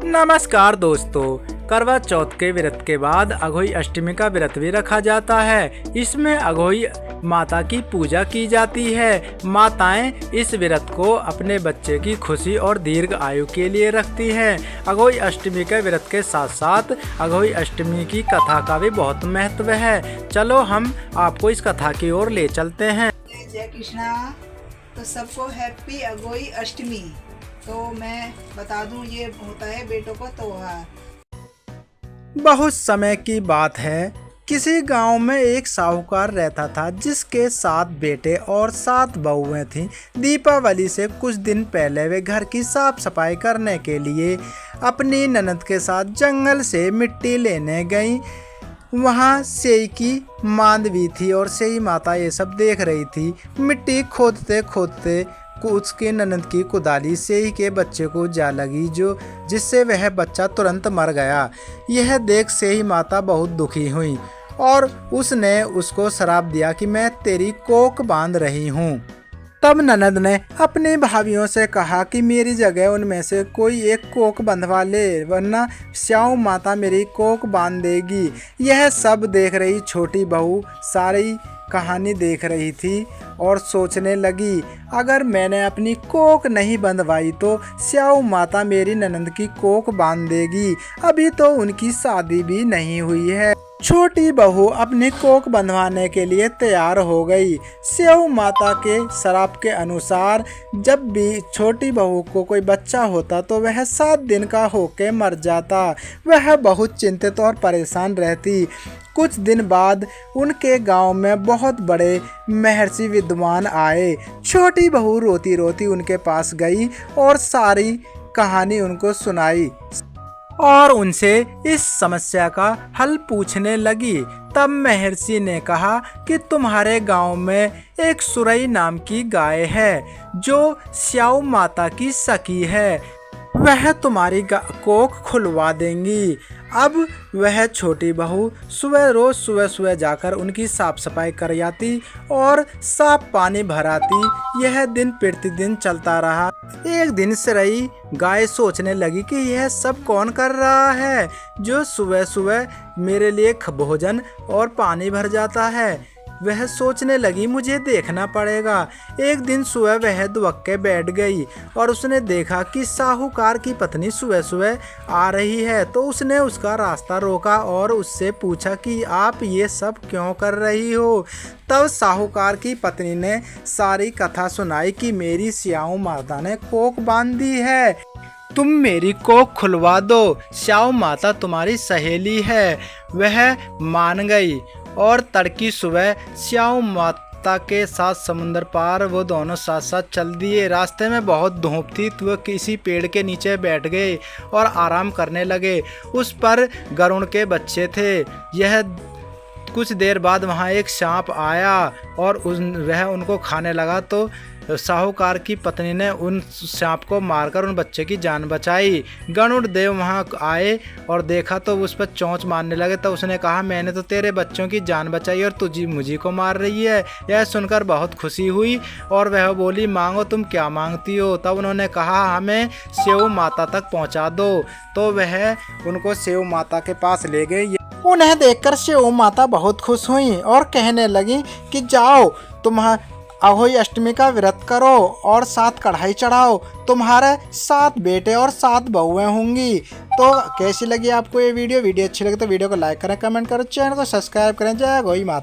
नमस्कार दोस्तों, करवा चौथ के व्रत के बाद अघोई अष्टमी का व्रत भी रखा जाता है। इसमें अघोई माता की पूजा की जाती है। माताएं इस व्रत को अपने बच्चे की खुशी और दीर्घ आयु के लिए रखती हैं। अघोई अष्टमी के व्रत के साथ साथ अघोई अष्टमी की कथा का भी बहुत महत्व है। चलो हम आपको इस कथा की ओर ले चलते हैं। जय कृष्णा। तो सबको हैप्पी अघोई अष्टमी। तो मैं बता दूं, ये होता है बेटों का त्योहार। बहुत समय की बात है, किसी गांव में एक साहूकार रहता था जिसके 7 बेटे और 7 बहुएं थीं। दीपावली से कुछ दिन पहले वे घर की साफ सफाई करने के लिए अपनी ननद के साथ जंगल से मिट्टी लेने गईं। वहाँ सेई की मांदवी थी और सेई माता ये सब देख रही थी। मिट्टी खोदते खोदते उसके ननद की कुदाली सेई के बच्चे को जा लगी, जिससे वह बच्चा तुरंत मर गया। यह देख सेई माता बहुत दुखी हुई और उसने उसको श्राप दिया कि मैं तेरी कोख बांध रही हूँ। तब ननद ने अपनी भाभियों से कहा कि मेरी जगह उनमें से कोई एक कोख बंधवा ले, वरना स्याऊ माता मेरी कोख बांध देगी। यह सब देख रही छोटी बहू सारी कहानी देख रही थी और सोचने लगी, अगर मैंने अपनी कोख नहीं बंधवाई तो स्याऊ माता मेरी ननद की कोख बांध देगी। अभी तो उनकी शादी भी नहीं हुई है। छोटी बहू अपनी कोख बंधवाने के लिए तैयार हो गई। स्याऊ माता के श्राप के अनुसार जब भी छोटी बहू को कोई बच्चा होता तो वह 7 दिन का होके मर जाता। वह बहुत चिंतित और परेशान रहती। कुछ दिन बाद उनके गांव में बहुत बड़े महर्षि विद्वान आए। छोटी बहू रोती रोती उनके पास गई और सारी कहानी उनको सुनाई और उनसे इस समस्या का हल पूछने लगी। तब महर्षि ने कहा कि तुम्हारे गांव में एक सुरई नाम की गाय है जो स्याऊ माता की सखी है। वह तुम्हारी कोख खुलवा देंगी। अब वह छोटी बहू रोज सुबह जाकर उनकी साफ सफाई कर आती और साफ पानी भराती। यह दिन प्रतिदिन चलता रहा। एक दिन सुरई गाय सोचने लगी कि यह सब कौन कर रहा है जो सुबह सुबह मेरे लिए भोजन और पानी भर जाता है। वह सोचने लगी, मुझे देखना पड़ेगा। एक दिन सुबह वह दुबक के बैठ गई और उसने देखा कि साहूकार की पत्नी सुबह सुबह आ रही है। तो उसने उसका रास्ता रोका और उससे पूछा कि आप ये सब क्यों कर रही हो। तब साहूकार की पत्नी ने सारी कथा सुनाई कि मेरी स्याऊ माता ने कोख बांध दी है, तुम मेरी कोख खुलवा दो। स्याऊ माता तुम्हारी सहेली है। वह मान गई और तड़की सुबह स्याऊ माता के साथ समुद्र पार वो दोनों साथ साथ चल दिए। रास्ते में बहुत धूप थी तो वह किसी पेड़ के नीचे बैठ गए और आराम करने लगे। उस पर गरुड़ के बच्चे थे। यह कुछ देर बाद वहाँ एक सांप आया और वह उनको खाने लगा। तो साहूकार की पत्नी ने उन सांप को मारकर उन बच्चे की जान बचाई। गरुड़ देव वहाँ आए और देखा तो उस पर चोंच मारने लगे। तो उसने कहा, मैंने तो तेरे बच्चों की जान बचाई और तुझे मुझे को मार रही है। यह सुनकर बहुत खुशी हुई और वह बोली, मांगो तुम क्या मांगती हो। तब उन्होंने कहा, हमें स्याऊ माता तक पहुँचा दो। तो वह उनको स्याऊ माता के पास ले गए। उन्हें देखकर स्याऊ माता बहुत खुश हुई और कहने लगी कि जाओ तुम अघोई अष्टमी का व्रत करो और 7 कढ़ाई चढ़ाओ। तुम्हारे 7 बेटे और 7 बहुएं होंगी। तो कैसी लगी आपको ये वीडियो अच्छी लगे तो वीडियो को लाइक करें, कमेंट करें, चैनल को सब्सक्राइब करें। जय अघोई माता।